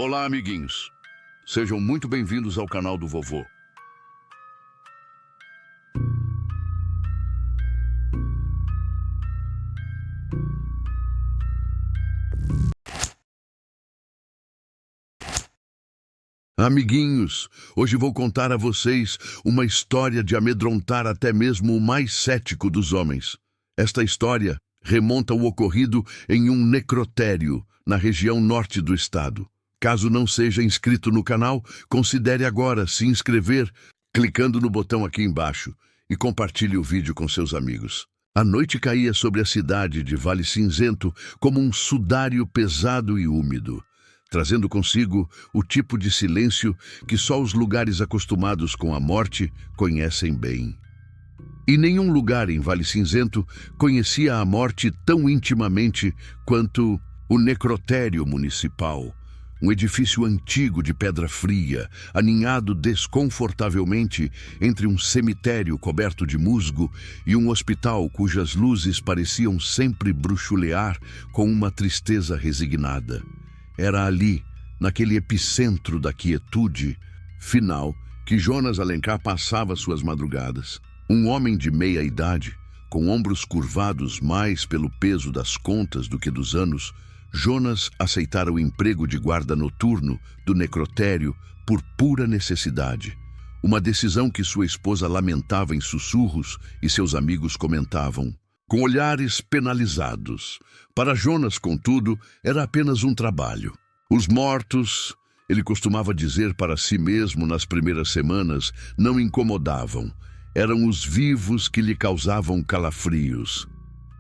Olá, amiguinhos. Sejam muito bem-vindos ao canal do vovô. Amiguinhos, hoje vou contar a vocês uma história de amedrontar até mesmo o mais cético dos homens. Esta história remonta ao ocorrido em um necrotério na região norte do estado. Caso não seja inscrito no canal, considere agora se inscrever clicando no botão aqui embaixo e compartilhe o vídeo com seus amigos. A noite caía sobre a cidade de Vale Cinzento como um sudário pesado e úmido, trazendo consigo o tipo de silêncio que só os lugares acostumados com a morte conhecem bem. E nenhum lugar em Vale Cinzento conhecia a morte tão intimamente quanto o necrotério municipal, um edifício antigo de pedra fria, aninhado desconfortavelmente entre um cemitério coberto de musgo e um hospital cujas luzes pareciam sempre bruxulear com uma tristeza resignada. Era ali, naquele epicentro da quietude final, que Jonas Alencar passava suas madrugadas. Um homem de meia idade, com ombros curvados mais pelo peso das contas do que dos anos, Jonas aceitara o emprego de guarda noturno do necrotério por pura necessidade. Uma decisão que sua esposa lamentava em sussurros e seus amigos comentavam, com olhares penalizados. Para Jonas, contudo, era apenas um trabalho. Os mortos, ele costumava dizer para si mesmo nas primeiras semanas, não incomodavam. Eram os vivos que lhe causavam calafrios.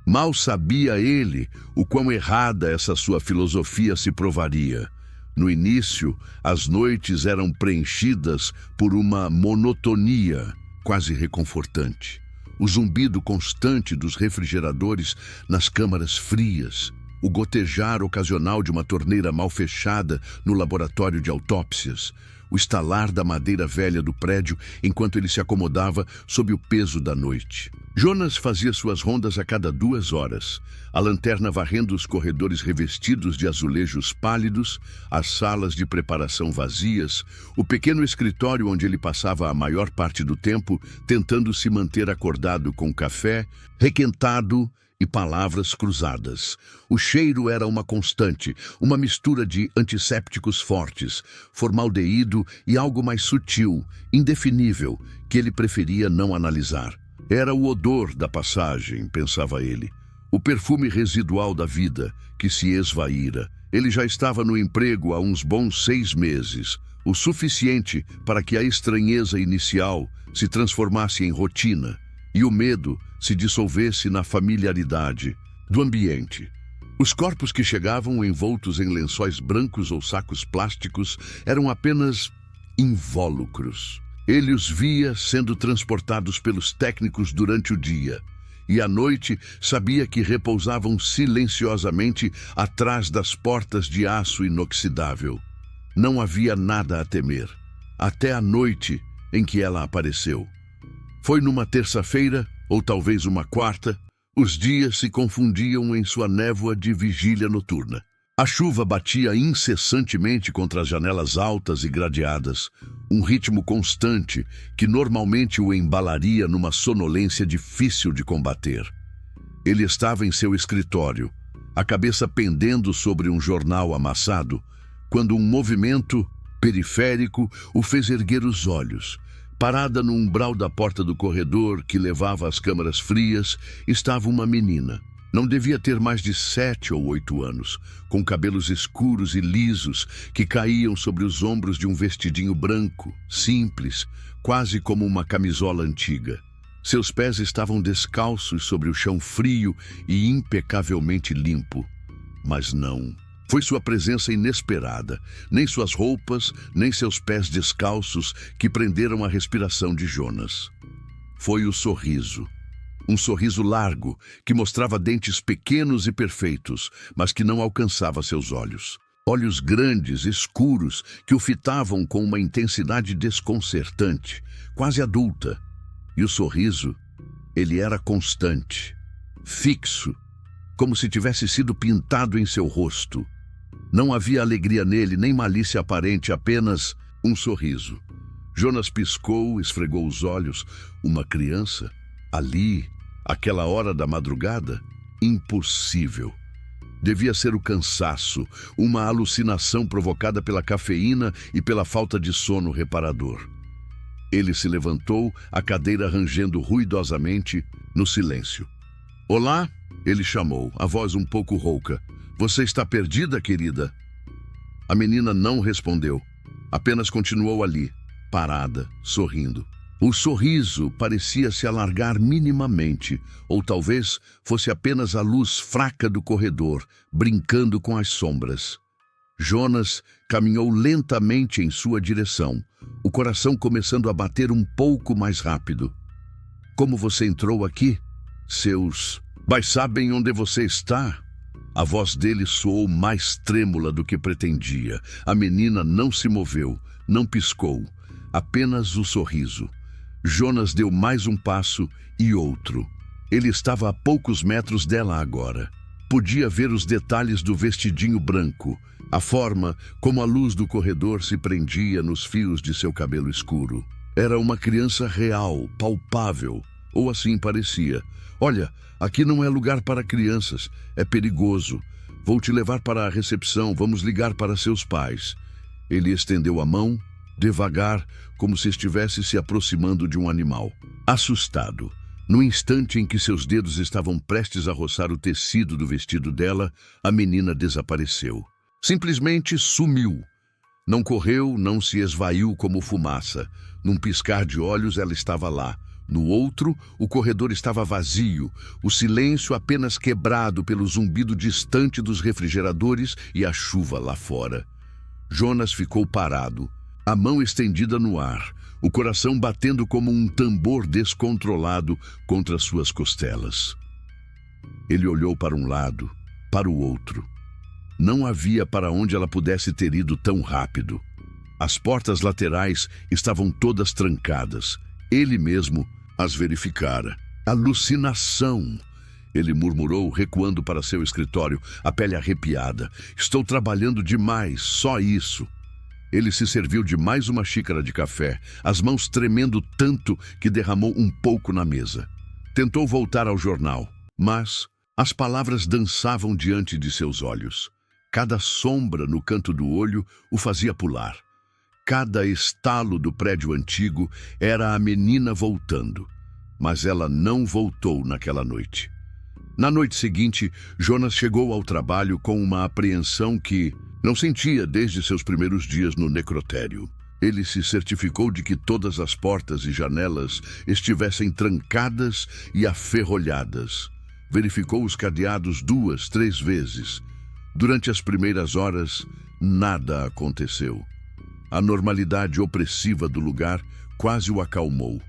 Mal sabia ele o quão errada essa sua filosofia se provaria. No início, as noites eram preenchidas por uma monotonia quase reconfortante. O zumbido constante dos refrigeradores nas câmaras frias, o gotejar ocasional de uma torneira mal fechada no laboratório de autópsias, o estalar da madeira velha do prédio enquanto ele se acomodava sob o peso da noite. Jonas fazia suas rondas a cada 2 horas, a lanterna varrendo os corredores revestidos de azulejos pálidos, as salas de preparação vazias, o pequeno escritório onde ele passava a maior parte do tempo tentando se manter acordado com café, requentado e palavras cruzadas. O cheiro era uma constante, uma mistura de antissépticos fortes, formaldeído e algo mais sutil, indefinível, que ele preferia não analisar. Era o odor da passagem, pensava ele. O perfume residual da vida, que se esvaíra. Ele já estava no emprego há uns bons 6 meses, o suficiente para que a estranheza inicial se transformasse em rotina e o medo se dissolvesse na familiaridade do ambiente. Os corpos que chegavam envoltos em lençóis brancos ou sacos plásticos eram apenas invólucros. Ele os via sendo transportados pelos técnicos durante o dia, e à noite sabia que repousavam silenciosamente atrás das portas de aço inoxidável. Não havia nada a temer, até a noite em que ela apareceu. Foi numa terça-feira, ou talvez uma quarta, os dias se confundiam em sua névoa de vigília noturna. A chuva batia incessantemente contra as janelas altas e gradeadas, um ritmo constante que normalmente o embalaria numa sonolência difícil de combater. Ele estava em seu escritório, a cabeça pendendo sobre um jornal amassado, quando um movimento periférico o fez erguer os olhos. Parada no umbral da porta do corredor que levava às câmaras frias, estava uma menina. Não devia ter mais de 7 ou 8 anos, com cabelos escuros e lisos que caíam sobre os ombros de um vestidinho branco, simples, quase como uma camisola antiga. Seus pés estavam descalços sobre o chão frio e impecavelmente limpo. Mas não. Foi sua presença inesperada, nem suas roupas, nem seus pés descalços que prenderam a respiração de Jonas. Foi o sorriso. Um sorriso largo, que mostrava dentes pequenos e perfeitos, mas que não alcançava seus olhos. Olhos grandes, escuros, que o fitavam com uma intensidade desconcertante, quase adulta. E o sorriso, ele era constante, fixo, como se tivesse sido pintado em seu rosto. Não havia alegria nele, nem malícia aparente, apenas um sorriso. Jonas piscou, esfregou os olhos. Uma criança? Ali, aquela hora da madrugada? Impossível. Devia ser o cansaço, uma alucinação provocada pela cafeína e pela falta de sono reparador. Ele se levantou, a cadeira rangendo ruidosamente no silêncio. "Olá?" ele chamou, a voz um pouco rouca. "Você está perdida, querida?" A menina não respondeu, apenas continuou ali, parada, sorrindo. O sorriso parecia se alargar minimamente, ou talvez fosse apenas a luz fraca do corredor, brincando com as sombras. Jonas caminhou lentamente em sua direção, o coração começando a bater um pouco mais rápido. "Como você entrou aqui? Seus... Mas sabem onde você está?" A voz dele soou mais trêmula do que pretendia. A menina não se moveu, não piscou, apenas o sorriso. Jonas deu mais um passo e outro. Ele estava a poucos metros dela agora. Podia ver os detalhes do vestidinho branco, a forma como a luz do corredor se prendia nos fios de seu cabelo escuro. Era uma criança real, palpável, ou assim parecia. "Olha, aqui não é lugar para crianças, é perigoso. Vou te levar para a recepção, vamos ligar para seus pais." Ele estendeu a mão, devagar, como se estivesse se aproximando de um animal. Assustado, no instante em que seus dedos estavam prestes a roçar o tecido do vestido dela, a menina desapareceu. Simplesmente sumiu. Não correu, não se esvaiu como fumaça. Num piscar de olhos, ela estava lá. No outro, o corredor estava vazio, o silêncio apenas quebrado pelo zumbido distante dos refrigeradores e a chuva lá fora. Jonas ficou parado, a mão estendida no ar, o coração batendo como um tambor descontrolado contra suas costelas. Ele olhou para um lado, para o outro. Não havia para onde ela pudesse ter ido tão rápido. As portas laterais estavam todas trancadas. Ele mesmo as verificara. "Alucinação!" ele murmurou, recuando para seu escritório, a pele arrepiada. "Estou trabalhando demais, só isso." Ele se serviu de mais uma xícara de café, as mãos tremendo tanto que derramou um pouco na mesa. Tentou voltar ao jornal, mas as palavras dançavam diante de seus olhos. Cada sombra no canto do olho o fazia pular. Cada estalo do prédio antigo era a menina voltando. Mas ela não voltou naquela noite. Na noite seguinte, Jonas chegou ao trabalho com uma apreensão que não sentia desde seus primeiros dias no necrotério. Ele se certificou de que todas as portas e janelas estivessem trancadas e aferrolhadas. Verificou os cadeados 2, 3 vezes. Durante as primeiras horas, nada aconteceu. A normalidade opressiva do lugar quase o acalmou.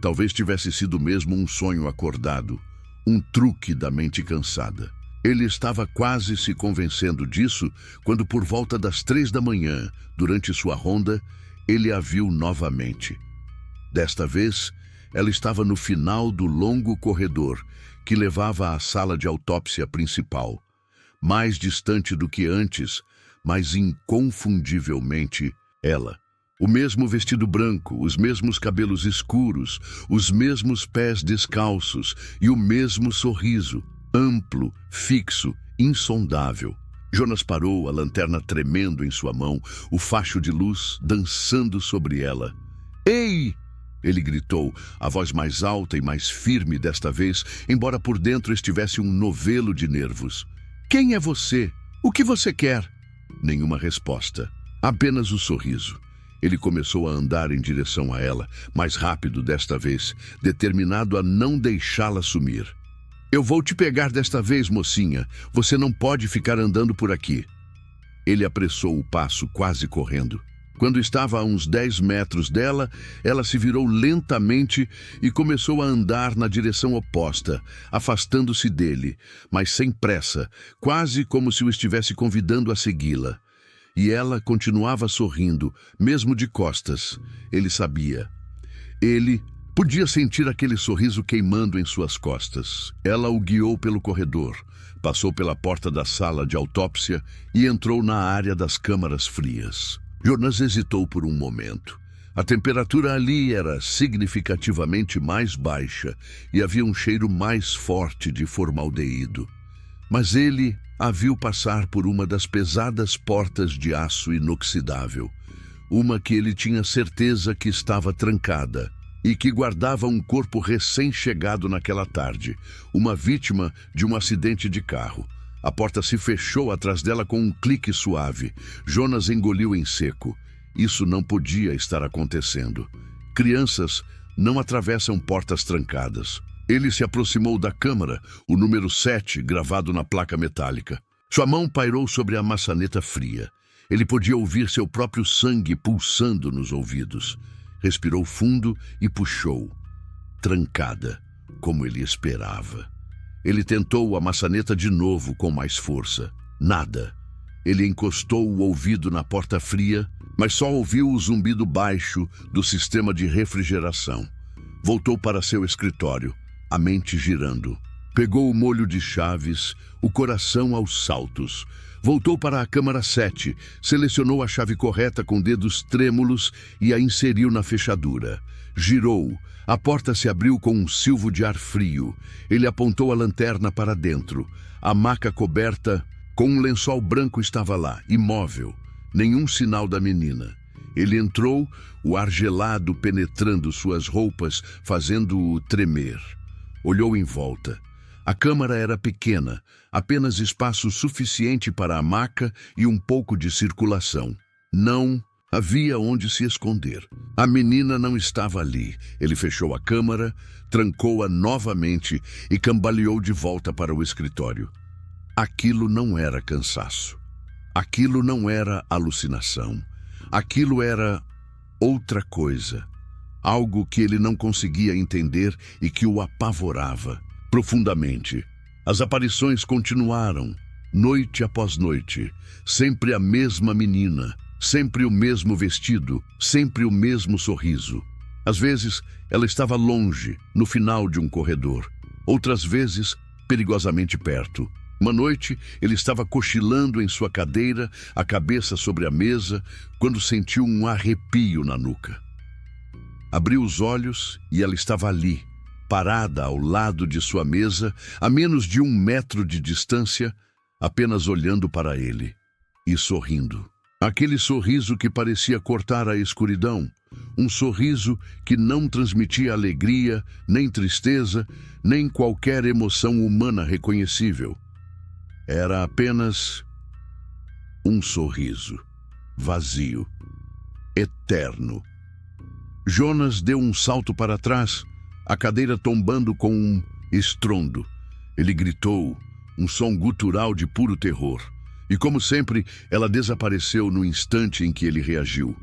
Talvez tivesse sido mesmo um sonho acordado, um truque da mente cansada. Ele estava quase se convencendo disso quando, por volta das 3 da manhã, durante sua ronda, ele a viu novamente. Desta vez, ela estava no final do longo corredor que levava à sala de autópsia principal. Mais distante do que antes, mas inconfundivelmente ela. O mesmo vestido branco, os mesmos cabelos escuros, os mesmos pés descalços e o mesmo sorriso, amplo, fixo, insondável. Jonas parou, a lanterna tremendo em sua mão, o facho de luz dançando sobre ela. "Ei!" ele gritou, a voz mais alta e mais firme desta vez, embora por dentro estivesse um novelo de nervos. "Quem é você? O que você quer?" Nenhuma resposta, apenas o sorriso. Ele começou a andar em direção a ela, mais rápido desta vez, determinado a não deixá-la sumir. "Eu vou te pegar desta vez, mocinha. Você não pode ficar andando por aqui." Ele apressou o passo, quase correndo. Quando estava a uns 10 metros dela, ela se virou lentamente e começou a andar na direção oposta, afastando-se dele, mas sem pressa, quase como se o estivesse convidando a segui-la. E ela continuava sorrindo, mesmo de costas. Ele sabia. Ele, Podia sentir aquele sorriso queimando em suas costas. Ela o guiou pelo corredor, passou pela porta da sala de autópsia e entrou na área das câmaras frias. Jonas hesitou por um momento. A temperatura ali era significativamente mais baixa e havia um cheiro mais forte de formaldeído. Mas ele a viu passar por uma das pesadas portas de aço inoxidável, uma que ele tinha certeza que estava trancada e que guardava um corpo recém-chegado naquela tarde, uma vítima de um acidente de carro. A porta se fechou atrás dela com um clique suave. Jonas engoliu em seco. Isso não podia estar acontecendo. Crianças não atravessam portas trancadas. Ele se aproximou da câmara, o número 7 gravado na placa metálica. Sua mão pairou sobre a maçaneta fria. Ele podia ouvir seu próprio sangue pulsando nos ouvidos. Respirou fundo e puxou. Trancada, como ele esperava. Ele tentou a maçaneta de novo com mais força. Nada. Ele encostou o ouvido na porta fria, mas só ouviu o zumbido baixo do sistema de refrigeração. Voltou para seu escritório, a mente girando. Pegou o molho de chaves, o coração aos saltos. Voltou para a câmara 7, selecionou a chave correta com dedos trêmulos e a inseriu na fechadura. Girou. A porta se abriu com um silvo de ar frio. Ele apontou a lanterna para dentro. A maca coberta com um lençol branco estava lá, imóvel. Nenhum sinal da menina. Ele entrou, o ar gelado penetrando suas roupas, fazendo-o tremer. Olhou em volta. A câmara era pequena, apenas espaço suficiente para a maca e um pouco de circulação. Não havia onde se esconder. A menina não estava ali. Ele fechou a câmara, trancou-a novamente e cambaleou de volta para o escritório. Aquilo não era cansaço. Aquilo não era alucinação. Aquilo era outra coisa. Algo que ele não conseguia entender e que o apavorava profundamente. As aparições continuaram, noite após noite. Sempre a mesma menina, sempre o mesmo vestido, sempre o mesmo sorriso. Às vezes, ela estava longe, no final de um corredor. Outras vezes, perigosamente perto. Uma noite, ele estava cochilando em sua cadeira, a cabeça sobre a mesa, quando sentiu um arrepio na nuca. Abriu os olhos e ela estava ali, parada ao lado de sua mesa, a menos de 1 metro de distância, apenas olhando para ele e sorrindo. Aquele sorriso que parecia cortar a escuridão, um sorriso que não transmitia alegria, nem tristeza, nem qualquer emoção humana reconhecível. Era apenas um sorriso, vazio, eterno. Jonas deu um salto para trás, a cadeira tombando com um estrondo. Ele gritou, um som gutural de puro terror. E como sempre, ela desapareceu no instante em que ele reagiu.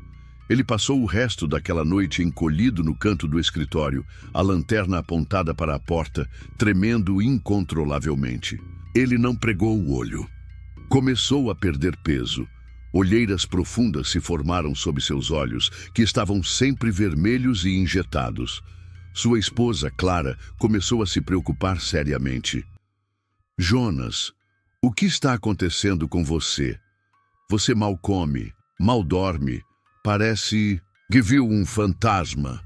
Ele passou o resto daquela noite encolhido no canto do escritório, a lanterna apontada para a porta, tremendo incontrolavelmente. Ele não pregou o olho. Começou a perder peso. Olheiras profundas se formaram sob seus olhos, que estavam sempre vermelhos e injetados. Sua esposa, Clara, começou a se preocupar seriamente. Jonas, o que está acontecendo com você? Você mal come, mal dorme, parece que viu um fantasma.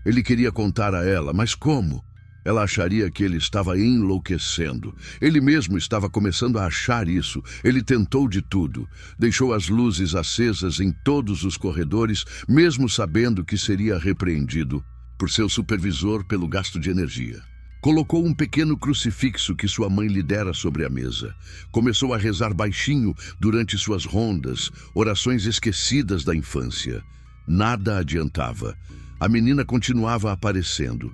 Ele queria contar a ela, mas como? Ela acharia que ele estava enlouquecendo. Ele mesmo estava começando a achar isso. Ele tentou de tudo. Deixou as luzes acesas em todos os corredores, mesmo sabendo que seria repreendido por seu supervisor pelo gasto de energia. Colocou um pequeno crucifixo que sua mãe lhe dera sobre a mesa. Começou a rezar baixinho durante suas rondas, orações esquecidas da infância. Nada adiantava. A menina continuava aparecendo.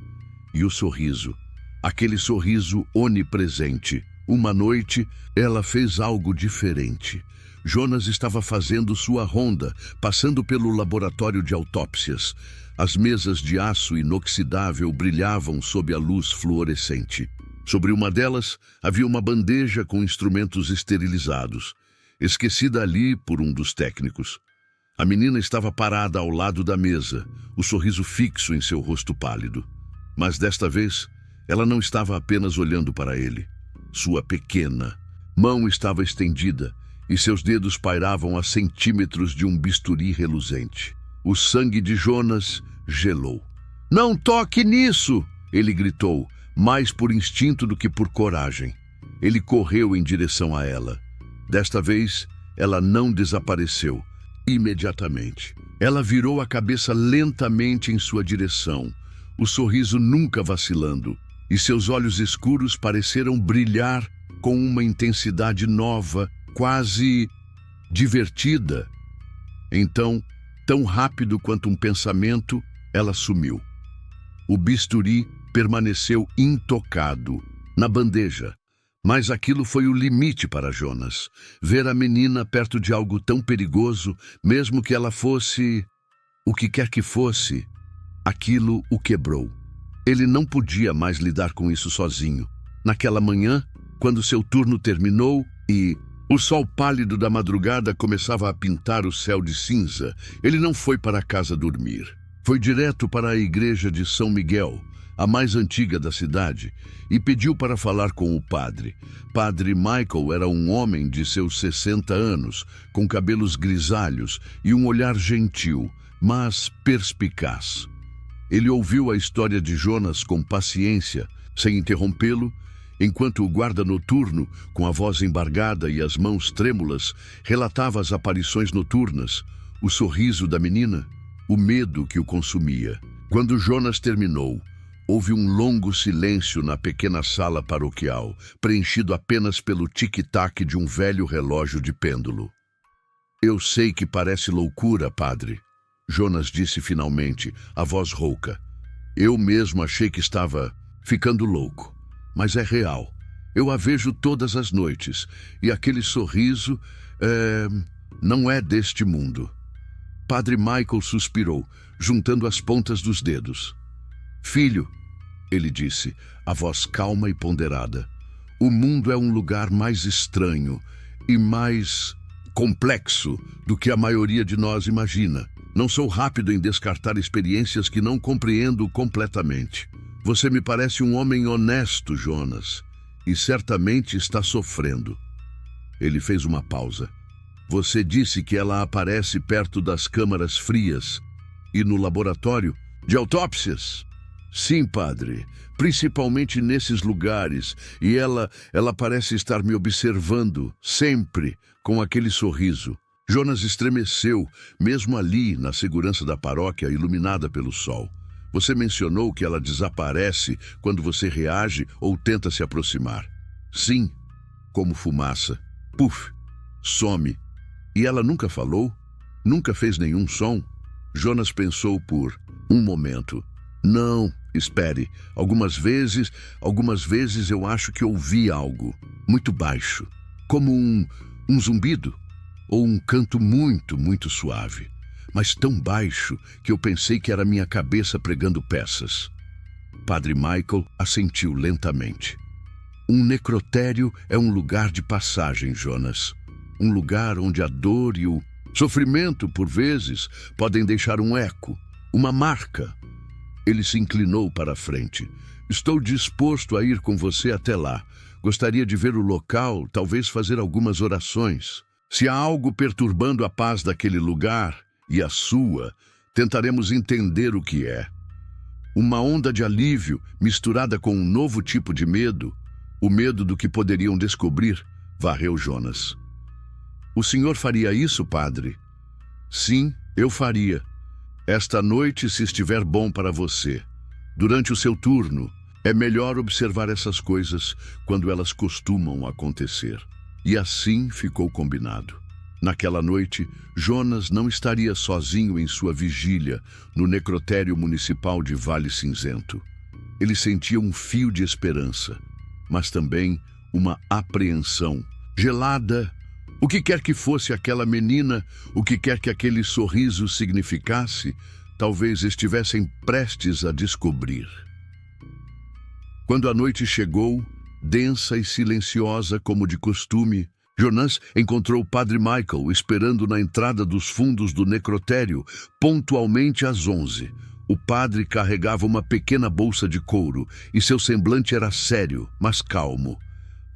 E o sorriso, aquele sorriso onipresente. Uma noite, ela fez algo diferente. Jonas estava fazendo sua ronda, passando pelo laboratório de autópsias. As mesas de aço inoxidável brilhavam sob a luz fluorescente. Sobre uma delas, havia uma bandeja com instrumentos esterilizados, esquecida ali por um dos técnicos. A menina estava parada ao lado da mesa, o sorriso fixo em seu rosto pálido. Mas desta vez, ela não estava apenas olhando para ele. Sua pequena mão estava estendida e seus dedos pairavam a centímetros de um bisturi reluzente. O sangue de Jonas gelou. "Não toque nisso!" ele gritou, mais por instinto do que por coragem. Ele correu em direção a ela. Desta vez, ela não desapareceu. Imediatamente, ela virou a cabeça lentamente em sua direção, o sorriso nunca vacilando, e seus olhos escuros pareceram brilhar com uma intensidade nova, quase divertida. Então, tão rápido quanto um pensamento, ela sumiu. O bisturi permaneceu intocado na bandeja, mas aquilo foi o limite para Jonas. Ver a menina perto de algo tão perigoso, mesmo que ela fosse o que quer que fosse, aquilo o quebrou. Ele não podia mais lidar com isso sozinho. Naquela manhã, quando seu turno terminou e o sol pálido da madrugada começava a pintar o céu de cinza, ele não foi para casa dormir. Foi direto para a igreja de São Miguel, a mais antiga da cidade, e pediu para falar com o padre. Padre Michael era um homem de seus 60 anos, com cabelos grisalhos e um olhar gentil, mas perspicaz. Ele ouviu a história de Jonas com paciência, sem interrompê-lo, enquanto o guarda noturno, com a voz embargada e as mãos trêmulas, relatava as aparições noturnas, o sorriso da menina, o medo que o consumia. Quando Jonas terminou, houve um longo silêncio na pequena sala paroquial, preenchido apenas pelo tic-tac de um velho relógio de pêndulo. "Eu sei que parece loucura, padre", Jonas disse finalmente, a voz rouca. "Eu mesmo achei que estava ficando louco, mas é real. Eu a vejo todas as noites, e aquele sorriso não é deste mundo." Padre Michael suspirou, juntando as pontas dos dedos. "Filho", ele disse, a voz calma e ponderada, "o mundo é um lugar mais estranho e mais complexo do que a maioria de nós imagina. Não sou rápido em descartar experiências que não compreendo completamente. Você me parece um homem honesto, Jonas, e certamente está sofrendo." Ele fez uma pausa. "Você disse que ela aparece perto das câmaras frias e no laboratório de autópsias?" "Sim, padre, principalmente nesses lugares, e ela parece estar me observando, sempre, com aquele sorriso." Jonas estremeceu, mesmo ali, na segurança da paróquia, iluminada pelo sol. "Você mencionou que ela desaparece quando você reage ou tenta se aproximar." "Sim, como fumaça. Puf, some." "E ela nunca falou? Nunca fez nenhum som?" Jonas pensou por um momento. "Não, espere. Algumas vezes eu acho que ouvi algo, muito baixo, como um zumbido, ou um canto muito, muito suave, mas tão baixo que eu pensei que era minha cabeça pregando peças." Padre Michael assentiu lentamente. "Um necrotério é um lugar de passagem, Jonas. Um lugar onde a dor e o sofrimento, por vezes, podem deixar um eco, uma marca." Ele se inclinou para a frente. "Estou disposto a ir com você até lá. Gostaria de ver o local, talvez fazer algumas orações. Se há algo perturbando a paz daquele lugar, e a sua, tentaremos entender o que é." Uma onda de alívio, misturada com um novo tipo de medo, o medo do que poderiam descobrir, varreu Jonas. "O senhor faria isso, padre?" "Sim, eu faria. Esta noite, se estiver bom para você. Durante o seu turno, é melhor observar essas coisas quando elas costumam acontecer." E assim ficou combinado. Naquela noite, Jonas não estaria sozinho em sua vigília no necrotério municipal de Vale Cinzento. Ele sentia um fio de esperança, mas também uma apreensão gelada. O que quer que fosse aquela menina, o que quer que aquele sorriso significasse, talvez estivessem prestes a descobrir. Quando a noite chegou, densa e silenciosa como de costume, Jonas encontrou o Padre Michael esperando na entrada dos fundos do necrotério, pontualmente às 11. O padre carregava uma pequena bolsa de couro e seu semblante era sério, mas calmo.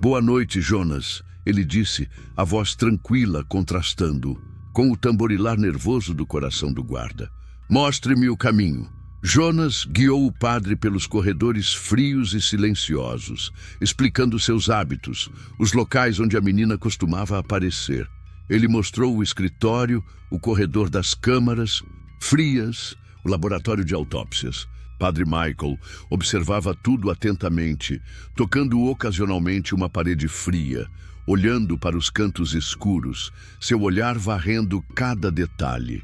"Boa noite, Jonas", ele disse, a voz tranquila contrastando com o tamborilar nervoso do coração do guarda. "Mostre-me o caminho." Jonas guiou o padre pelos corredores frios e silenciosos, explicando seus hábitos, os locais onde a menina costumava aparecer. Ele mostrou o escritório, o corredor das câmaras frias, o laboratório de autópsias. Padre Michael observava tudo atentamente, tocando ocasionalmente uma parede fria, olhando para os cantos escuros, seu olhar varrendo cada detalhe.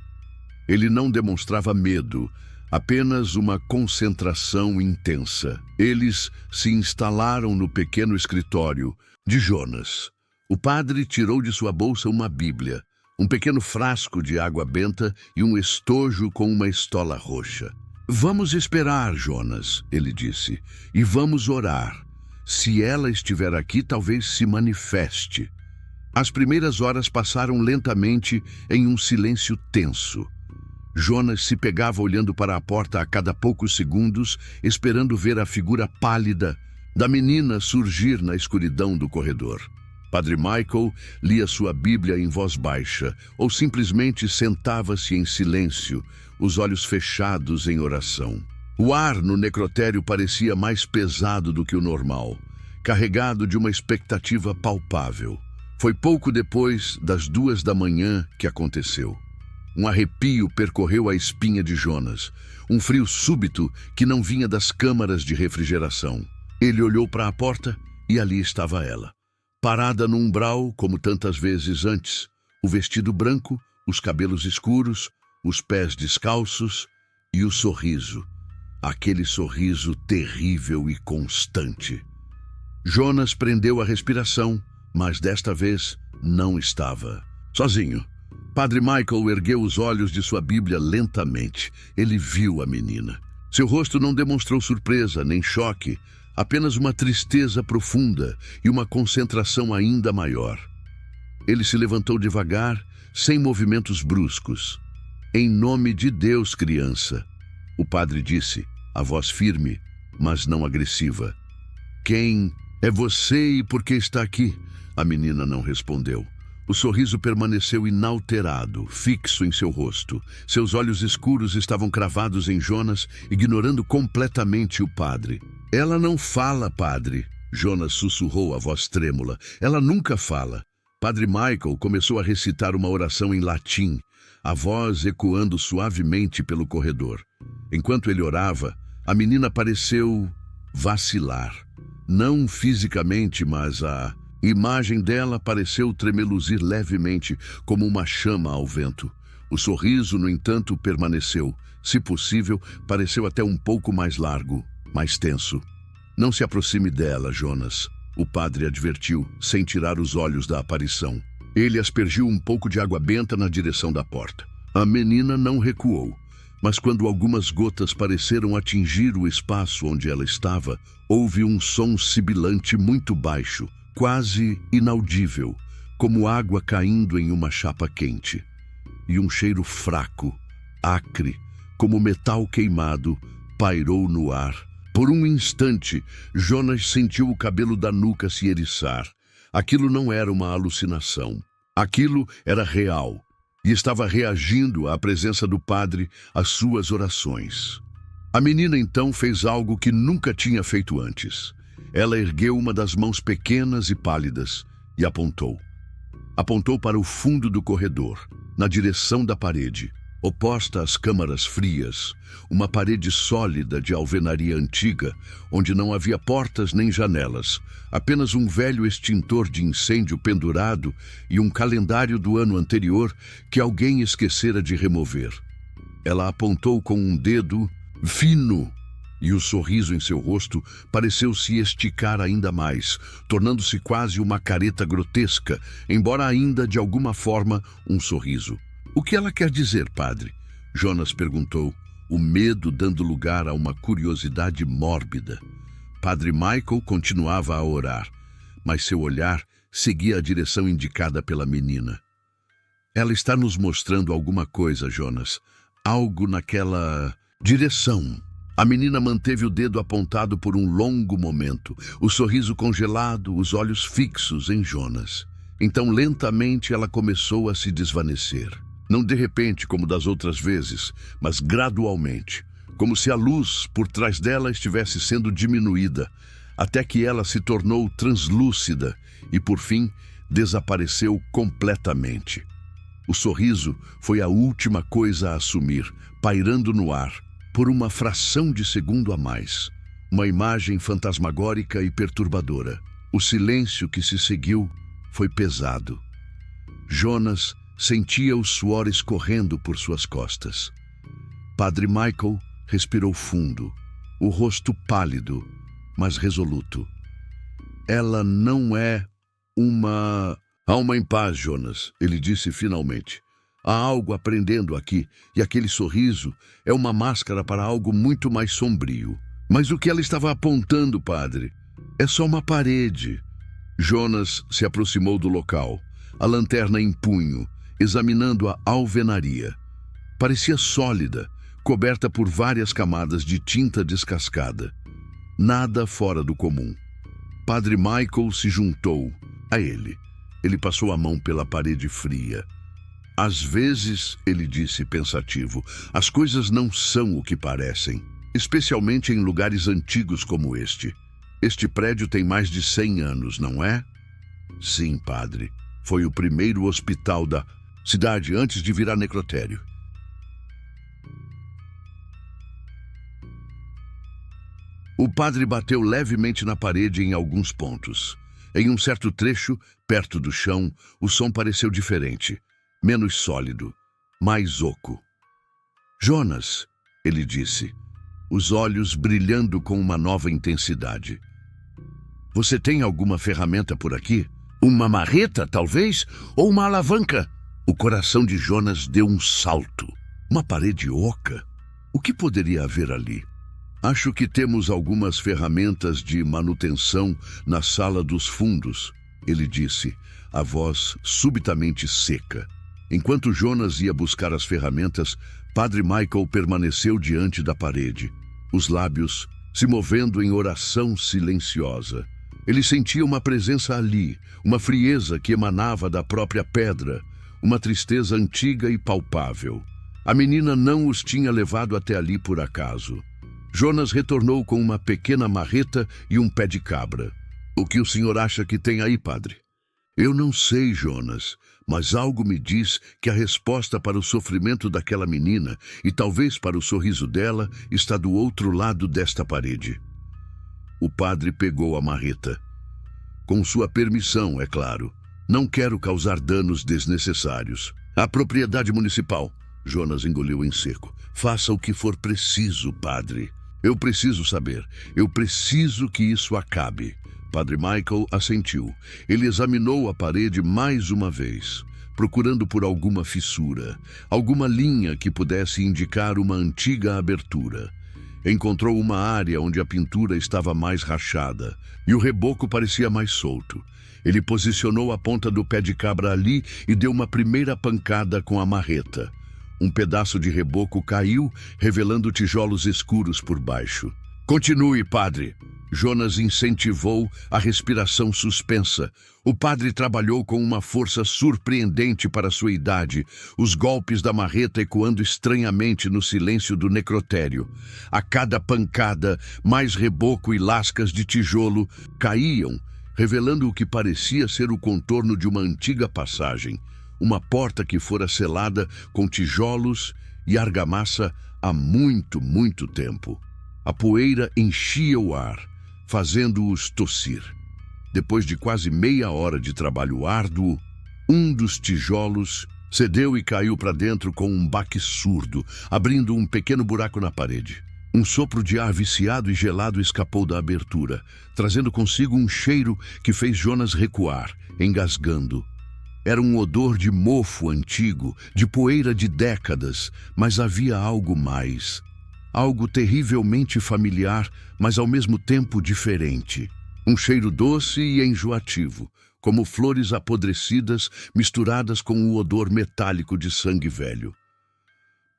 Ele não demonstrava medo, apenas uma concentração intensa. Eles se instalaram no pequeno escritório de Jonas. O padre tirou de sua bolsa uma Bíblia, um pequeno frasco de água benta e um estojo com uma estola roxa. "Vamos esperar, Jonas", ele disse, "e vamos orar. Se ela estiver aqui, talvez se manifeste." As primeiras horas passaram lentamente em um silêncio tenso. Jonas se pegava olhando para a porta a cada poucos segundos, esperando ver a figura pálida da menina surgir na escuridão do corredor. Padre Michael lia sua Bíblia em voz baixa, ou simplesmente sentava-se em silêncio, os olhos fechados em oração. O ar no necrotério parecia mais pesado do que o normal, carregado de uma expectativa palpável. Foi pouco depois das 2 da manhã que aconteceu. Um arrepio percorreu a espinha de Jonas, um frio súbito que não vinha das câmaras de refrigeração. Ele olhou para a porta e ali estava ela, parada no umbral como tantas vezes antes, o vestido branco, os cabelos escuros, os pés descalços e o sorriso, aquele sorriso terrível e constante. Jonas prendeu a respiração, mas desta vez não estava sozinho. Padre Michael ergueu os olhos de sua Bíblia lentamente. Ele viu a menina. Seu rosto não demonstrou surpresa nem choque, apenas uma tristeza profunda e uma concentração ainda maior. Ele se levantou devagar, sem movimentos bruscos. "Em nome de Deus, criança", o padre disse, a voz firme, mas não agressiva. "Quem é você e por que está aqui?" A menina não respondeu. O sorriso permaneceu inalterado, fixo em seu rosto. Seus olhos escuros estavam cravados em Jonas, ignorando completamente o padre. "Ela não fala, padre", Jonas sussurrou a voz trêmula. "Ela nunca fala." Padre Michael começou a recitar uma oração em latim, a voz ecoando suavemente pelo corredor. Enquanto ele orava, a menina pareceu vacilar. Não fisicamente, mas a imagem dela pareceu tremeluzir levemente, como uma chama ao vento. O sorriso, no entanto, permaneceu. Se possível, pareceu até um pouco mais largo, mais tenso. "Não se aproxime dela, Jonas", o padre advertiu, sem tirar os olhos da aparição. Ele aspergiu um pouco de água benta na direção da porta. A menina não recuou, mas quando algumas gotas pareceram atingir o espaço onde ela estava, houve um som sibilante muito baixo, quase inaudível, como água caindo em uma chapa quente. E um cheiro fraco, acre, como metal queimado, pairou no ar. Por um instante, Jonas sentiu o cabelo da nuca se eriçar. Aquilo não era uma alucinação. Aquilo era real e estava reagindo à presença do padre, às suas orações. A menina então fez algo que nunca tinha feito antes. Ela ergueu uma das mãos pequenas e pálidas e apontou. Apontou para o fundo do corredor, na direção da parede, oposta às câmaras frias, uma parede sólida de alvenaria antiga, onde não havia portas nem janelas, apenas um velho extintor de incêndio pendurado e um calendário do ano anterior que alguém esquecera de remover. Ela apontou com um dedo fino, e o sorriso em seu rosto pareceu se esticar ainda mais, tornando-se quase uma careta grotesca, embora ainda de alguma forma um sorriso. "O que ela quer dizer, padre?" Jonas perguntou, o medo dando lugar a uma curiosidade mórbida. Padre Michael continuava a orar, mas seu olhar seguia a direção indicada pela menina. "Ela está nos mostrando alguma coisa, Jonas. Algo naquela Direção. A menina manteve o dedo apontado por um longo momento, o sorriso congelado, os olhos fixos em Jonas. Então, lentamente, ela começou a se desvanecer. Não de repente, como das outras vezes, mas gradualmente, como se a luz por trás dela estivesse sendo diminuída, até que ela se tornou translúcida e, por fim, desapareceu completamente. O sorriso foi a última coisa a sumir, pairando no ar, por uma fração de segundo a mais. Uma imagem fantasmagórica e perturbadora. O silêncio que se seguiu foi pesado. Jonas sentia o suor escorrendo por suas costas. Padre Michael respirou fundo, o rosto pálido, mas resoluto. Ela não é uma... Alma em paz, Jonas, ele disse finalmente. Há algo aprendendo aqui, e aquele sorriso é uma máscara para algo muito mais sombrio. Mas o que ela estava apontando, padre? É só uma parede. Jonas se aproximou do local, a lanterna em punho, examinando a alvenaria. Parecia sólida, coberta por várias camadas de tinta descascada. Nada fora do comum. Padre Michael se juntou a ele. Ele passou a mão pela parede fria. Às vezes, ele disse pensativo, as coisas não são o que parecem, especialmente em lugares antigos como este. Este prédio tem mais de 100 anos, não é? Sim, padre. Foi o primeiro hospital da cidade antes de virar necrotério. O padre bateu levemente na parede em alguns pontos. Em um certo trecho, perto do chão, o som pareceu diferente, menos sólido, mais oco. Jonas, ele disse, os olhos brilhando com uma nova intensidade. Você tem alguma ferramenta por aqui? Uma marreta, talvez? Ou uma alavanca? O coração de Jonas deu um salto. Uma parede oca? O que poderia haver ali? Acho que temos algumas ferramentas de manutenção na sala dos fundos, ele disse, a voz subitamente seca. Enquanto Jonas ia buscar as ferramentas, Padre Michael permaneceu diante da parede, os lábios se movendo em oração silenciosa. Ele sentia uma presença ali, uma frieza que emanava da própria pedra, uma tristeza antiga e palpável. A menina não os tinha levado até ali por acaso. Jonas retornou com uma pequena marreta e um pé de cabra. O que o senhor acha que tem aí, padre? Eu não sei, Jonas, mas algo me diz que a resposta para o sofrimento daquela menina e talvez para o sorriso dela está do outro lado desta parede. O padre pegou a marreta. Com sua permissão, é claro. Não quero causar danos desnecessários. A propriedade municipal, Jonas engoliu em seco. Faça o que for preciso, padre. Eu preciso saber. Eu preciso que isso acabe. Padre Michael assentiu. Ele examinou a parede mais uma vez, procurando por alguma fissura, alguma linha que pudesse indicar uma antiga abertura. Encontrou uma área onde a pintura estava mais rachada e o reboco parecia mais solto. Ele posicionou a ponta do pé de cabra ali e deu uma primeira pancada com a marreta. Um pedaço de reboco caiu, revelando tijolos escuros por baixo. Continue, padre. Jonas incentivou a respiração suspensa. O padre trabalhou com uma força surpreendente para sua idade, os golpes da marreta ecoando estranhamente no silêncio do necrotério. A cada pancada, mais reboco e lascas de tijolo caíam, revelando o que parecia ser o contorno de uma antiga passagem. Uma porta que fora selada com tijolos e argamassa há muito, muito tempo. A poeira enchia o ar, fazendo-os tossir. Depois de quase meia hora de trabalho árduo, um dos tijolos cedeu e caiu para dentro com um baque surdo, abrindo um pequeno buraco na parede. Um sopro de ar viciado e gelado escapou da abertura, trazendo consigo um cheiro que fez Jonas recuar, engasgando. Era um odor de mofo antigo, de poeira de décadas, mas havia algo mais. Algo terrivelmente familiar, mas ao mesmo tempo diferente. Um cheiro doce e enjoativo, como flores apodrecidas misturadas com o odor metálico de sangue velho.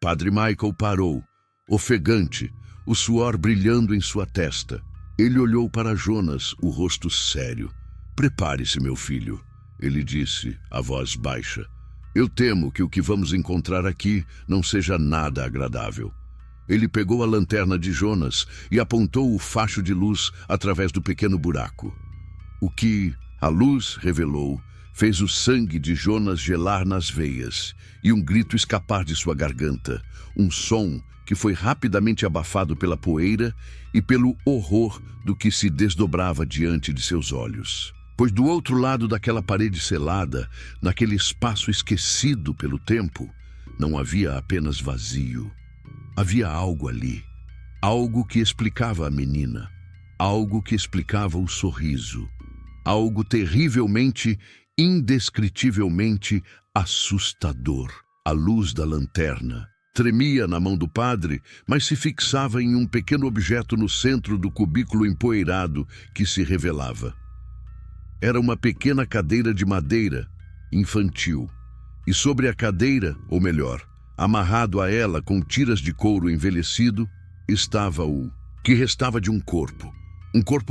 Padre Michael parou, ofegante, o suor brilhando em sua testa. Ele olhou para Jonas, o rosto sério. "Prepare-se, meu filho", ele disse, a voz baixa. "Eu temo que o que vamos encontrar aqui não seja nada agradável." Ele pegou a lanterna de Jonas e apontou o facho de luz através do pequeno buraco. O que a luz revelou fez o sangue de Jonas gelar nas veias e um grito escapar de sua garganta, um som que foi rapidamente abafado pela poeira e pelo horror do que se desdobrava diante de seus olhos. Pois do outro lado daquela parede selada, naquele espaço esquecido pelo tempo, não havia apenas vazio. Havia algo ali, algo que explicava a menina, algo que explicava o sorriso, algo terrivelmente, indescritivelmente assustador. A luz da lanterna tremia na mão do padre, mas se fixava em um pequeno objeto no centro do cubículo empoeirado que se revelava. Era uma pequena cadeira de madeira, infantil, e sobre a cadeira, ou melhor, amarrado a ela com tiras de couro envelhecido, estava o que restava de um corpo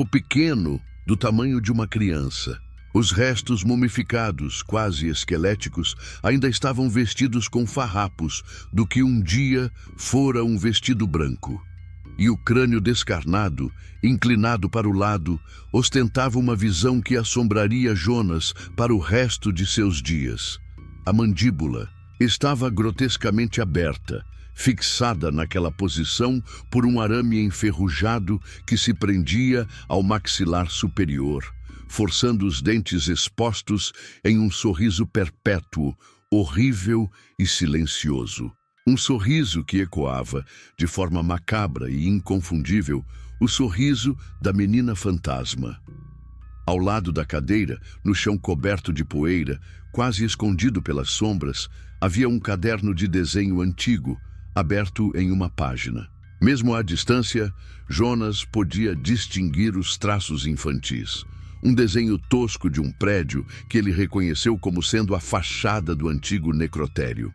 pequeno do tamanho de uma criança. Os restos mumificados, quase esqueléticos, ainda estavam vestidos com farrapos do que um dia fora um vestido branco. E o crânio descarnado, inclinado para o lado, ostentava uma visão que assombraria Jonas para o resto de seus dias. A mandíbula estava grotescamente aberta, fixada naquela posição por um arame enferrujado que se prendia ao maxilar superior, forçando os dentes expostos em um sorriso perpétuo, horrível e silencioso. Um sorriso que ecoava, de forma macabra e inconfundível, o sorriso da menina fantasma. Ao lado da cadeira, no chão coberto de poeira, quase escondido pelas sombras, havia um caderno de desenho antigo, aberto em uma página. Mesmo à distância, Jonas podia distinguir os traços infantis. Um desenho tosco de um prédio que ele reconheceu como sendo a fachada do antigo necrotério.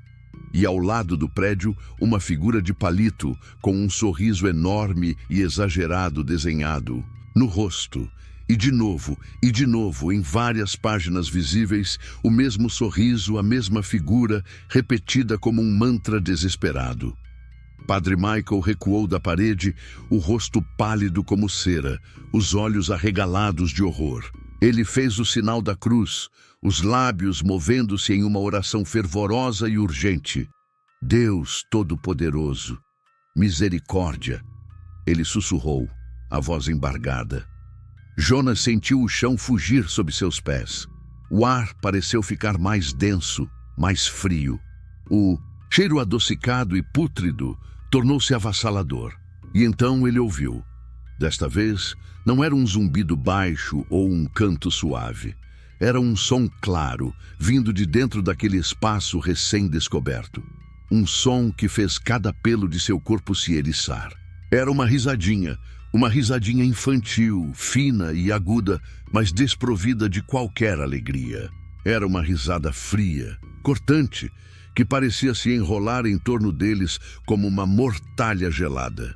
E ao lado do prédio, uma figura de palito com um sorriso enorme e exagerado desenhado no rosto. E de novo, em várias páginas visíveis, o mesmo sorriso, a mesma figura, repetida como um mantra desesperado. Padre Michael recuou da parede, o rosto pálido como cera, os olhos arregalados de horror. Ele fez o sinal da cruz, os lábios movendo-se em uma oração fervorosa e urgente. "Deus Todo-Poderoso, misericórdia!" Ele sussurrou, a voz embargada. Jonas sentiu o chão fugir sob seus pés. O ar pareceu ficar mais denso, mais frio. O cheiro adocicado e pútrido tornou-se avassalador. E então ele ouviu. Desta vez, não era um zumbido baixo ou um canto suave. Era um som claro, vindo de dentro daquele espaço recém-descoberto. Um som que fez cada pelo de seu corpo se eriçar. Era uma risadinha infantil, fina e aguda, mas desprovida de qualquer alegria. Era uma risada fria, cortante, que parecia se enrolar em torno deles como uma mortalha gelada.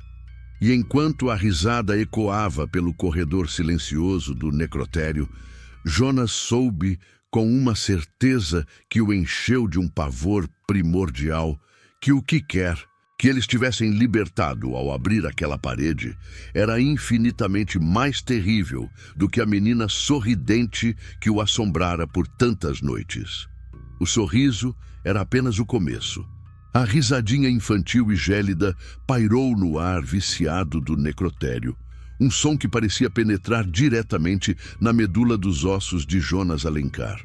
E enquanto a risada ecoava pelo corredor silencioso do necrotério, Jonas soube com uma certeza que o encheu de um pavor primordial, que o que quer que eles tivessem libertado ao abrir aquela parede era infinitamente mais terrível do que a menina sorridente que o assombrara por tantas noites. O sorriso era apenas o começo. A risadinha infantil e gélida pairou no ar viciado do necrotério, um som que parecia penetrar diretamente na medula dos ossos de Jonas Alencar.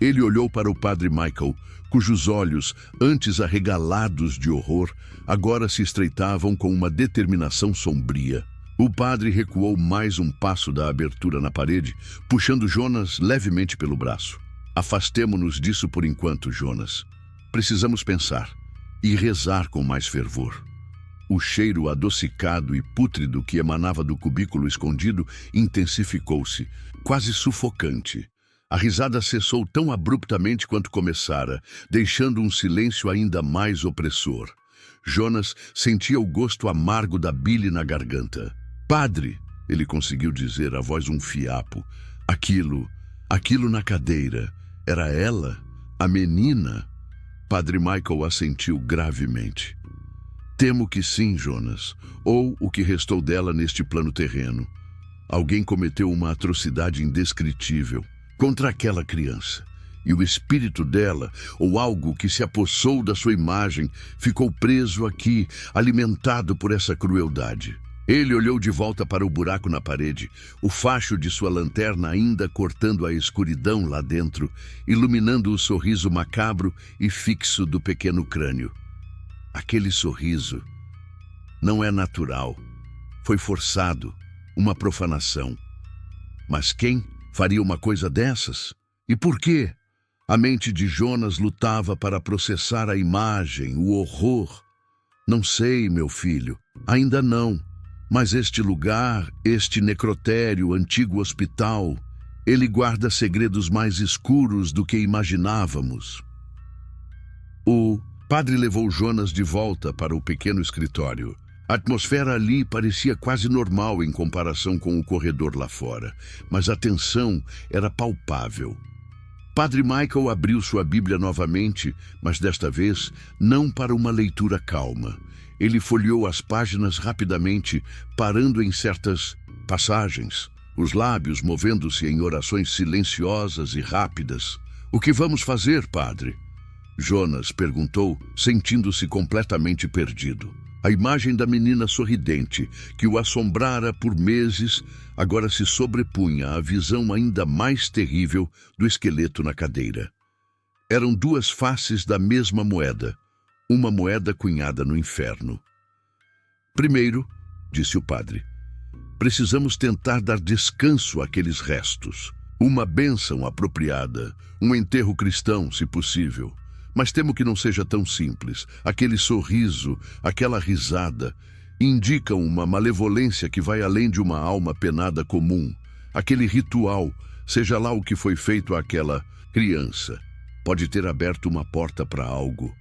Ele olhou para o padre Michael, cujos olhos, antes arregalados de horror, agora se estreitavam com uma determinação sombria. O padre recuou mais um passo da abertura na parede, puxando Jonas levemente pelo braço. "Afastemo-nos disso por enquanto, Jonas. Precisamos pensar e rezar com mais fervor." O cheiro adocicado e pútrido que emanava do cubículo escondido intensificou-se, quase sufocante. A risada cessou tão abruptamente quanto começara, deixando um silêncio ainda mais opressor. Jonas sentia o gosto amargo da bile na garganta. Padre, ele conseguiu dizer, a voz um fiapo. Aquilo na cadeira. Era ela? A menina? Padre Michael assentiu gravemente. Temo que sim, Jonas, ou o que restou dela neste plano terreno. Alguém cometeu uma atrocidade indescritível contra aquela criança. E o espírito dela, ou algo que se apossou da sua imagem, ficou preso aqui, alimentado por essa crueldade. Ele olhou de volta para o buraco na parede, o facho de sua lanterna ainda cortando a escuridão lá dentro, iluminando o sorriso macabro e fixo do pequeno crânio. Aquele sorriso não é natural. Foi forçado, uma profanação. Mas quem faria uma coisa dessas? E por quê? A mente de Jonas lutava para processar a imagem, o horror. Não sei, meu filho, ainda não. Mas este lugar, este necrotério, antigo hospital, ele guarda segredos mais escuros do que imaginávamos. O padre levou Jonas de volta para o pequeno escritório. A atmosfera ali parecia quase normal em comparação com o corredor lá fora, mas a tensão era palpável. Padre Michael abriu sua Bíblia novamente, mas desta vez não para uma leitura calma. Ele folheou as páginas rapidamente, parando em certas passagens, os lábios movendo-se em orações silenciosas e rápidas. O que vamos fazer, padre? Jonas perguntou, sentindo-se completamente perdido. A imagem da menina sorridente, que o assombrara por meses, agora se sobrepunha à visão ainda mais terrível do esqueleto na cadeira. Eram duas faces da mesma moeda, uma moeda cunhada no inferno. Primeiro, disse o padre, precisamos tentar dar descanso àqueles restos. Uma bênção apropriada, um enterro cristão, se possível. Mas temo que não seja tão simples. Aquele sorriso, aquela risada, indicam uma malevolência que vai além de uma alma penada comum. Aquele ritual, seja lá o que foi feito àquela criança, pode ter aberto uma porta para algo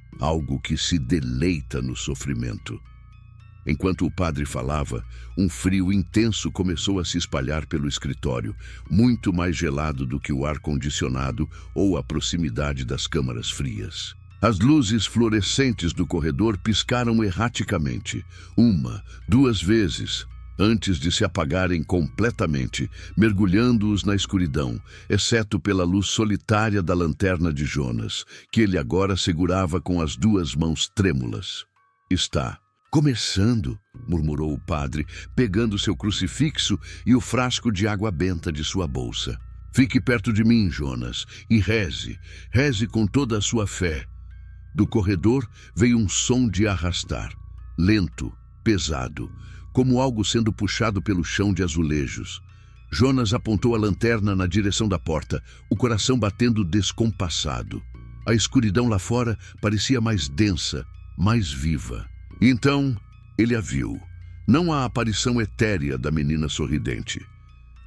que se deleita no sofrimento. Enquanto o padre falava, um frio intenso começou a se espalhar pelo escritório, muito mais gelado do que o ar-condicionado ou a proximidade das câmaras frias. As luzes fluorescentes do corredor piscaram erraticamente, uma, duas vezes, antes de se apagarem completamente, mergulhando-os na escuridão, exceto pela luz solitária da lanterna de Jonas, que ele agora segurava com as duas mãos trêmulas. Está começando, murmurou o padre, pegando seu crucifixo e o frasco de água benta de sua bolsa. Fique perto de mim, Jonas, e reze com toda a sua fé. Do corredor veio um som de arrastar, lento, pesado, como algo sendo puxado pelo chão de azulejos. Jonas apontou a lanterna na direção da porta, o coração batendo descompassado. A escuridão lá fora parecia mais densa, mais viva. Então, ele a viu. Não a aparição etérea da menina sorridente.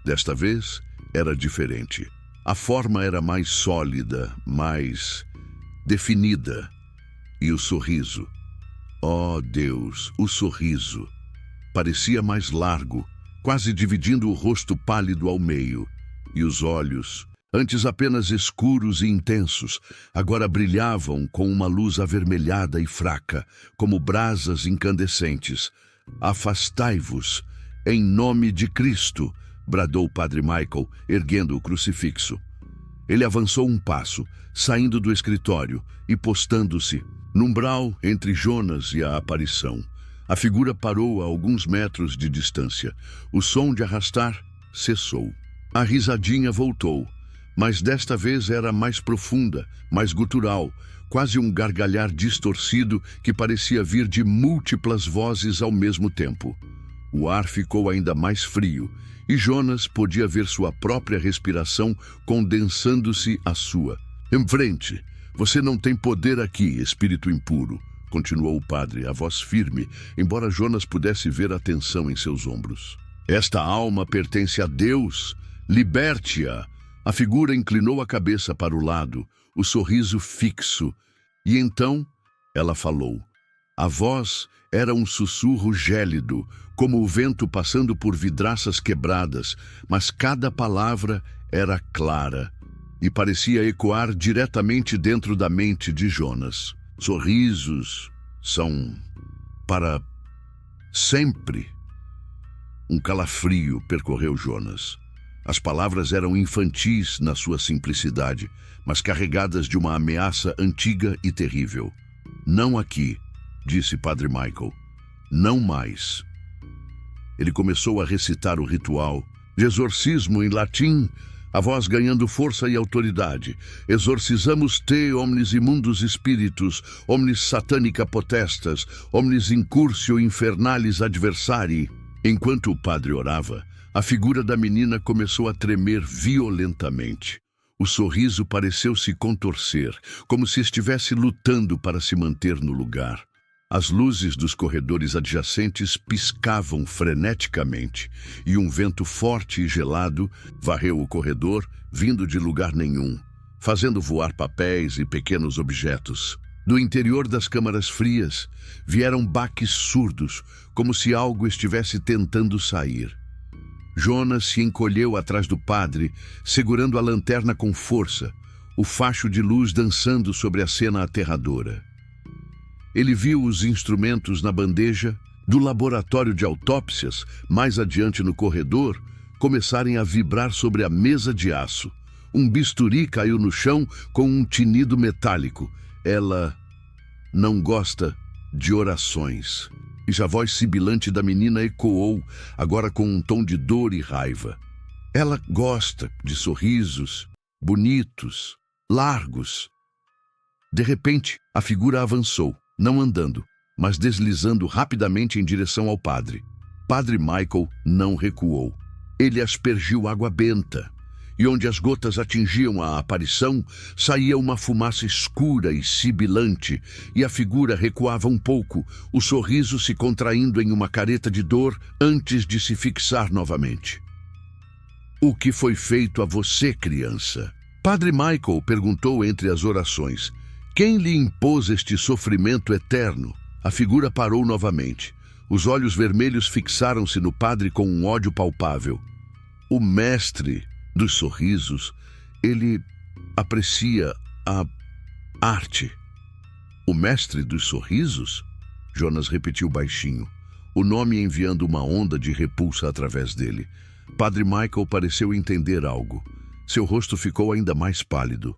Desta vez, era diferente. A forma era mais sólida, mais definida. E o sorriso. Oh, Deus, o sorriso. Parecia mais largo, quase dividindo o rosto pálido ao meio. E os olhos, antes apenas escuros e intensos, agora brilhavam com uma luz avermelhada e fraca, como brasas incandescentes. Afastai-vos, em nome de Cristo, bradou o padre Michael, erguendo o crucifixo. Ele avançou um passo, saindo do escritório e postando-se no umbral entre Jonas e a aparição. A figura parou a alguns metros de distância. O som de arrastar cessou. A risadinha voltou, mas desta vez era mais profunda, mais gutural, quase um gargalhar distorcido que parecia vir de múltiplas vozes ao mesmo tempo. O ar ficou ainda mais frio e Jonas podia ver sua própria respiração condensando-se à sua. Em frente, você não tem poder aqui, espírito impuro, continuou o padre, a voz firme, embora Jonas pudesse ver a tensão em seus ombros. Esta alma pertence a Deus. Liberte-a. A figura inclinou a cabeça para o lado, o sorriso fixo, e então ela falou. A voz era um sussurro gélido, como o vento passando por vidraças quebradas, mas cada palavra era clara e parecia ecoar diretamente dentro da mente de Jonas. Sorrisos são para sempre. Um calafrio percorreu Jonas. As palavras eram infantis na sua simplicidade, mas carregadas de uma ameaça antiga e terrível. Não aqui, disse Padre Michael. Não mais. Ele começou a recitar o ritual de exorcismo em latim, a voz ganhando força e autoridade. Exorcizamos te, omnes immundos spiritus, omnis satanica potestas, omnis incursio infernalis adversari. Enquanto o padre orava, a figura da menina começou a tremer violentamente. O sorriso pareceu se contorcer, como se estivesse lutando para se manter no lugar. As luzes dos corredores adjacentes piscavam freneticamente, e um vento forte e gelado varreu o corredor, vindo de lugar nenhum, fazendo voar papéis e pequenos objetos. Do interior das câmaras frias, vieram baques surdos, como se algo estivesse tentando sair. Jonas se encolheu atrás do padre, segurando a lanterna com força, o facho de luz dançando sobre a cena aterradora. Ele viu os instrumentos na bandeja do laboratório de autópsias, mais adiante no corredor, começarem a vibrar sobre a mesa de aço. Um bisturi caiu no chão com um tinido metálico. Ela não gosta de orações. E a voz sibilante da menina ecoou, agora com um tom de dor e raiva. Ela gosta de sorrisos, bonitos, largos. De repente, a figura avançou, não andando, mas deslizando rapidamente em direção ao padre. Padre Michael não recuou. Ele aspergiu água benta, e onde as gotas atingiam a aparição, saía uma fumaça escura e sibilante, e a figura recuava um pouco, o sorriso se contraindo em uma careta de dor antes de se fixar novamente. O que foi feito a você, criança? Padre Michael perguntou entre as orações. Quem lhe impôs este sofrimento eterno? A figura parou novamente. Os olhos vermelhos fixaram-se no padre com um ódio palpável. O mestre dos sorrisos, ele aprecia a arte. O mestre dos sorrisos? Jonas repetiu baixinho, o nome enviando uma onda de repulsa através dele. Padre Michael pareceu entender algo. Seu rosto ficou ainda mais pálido.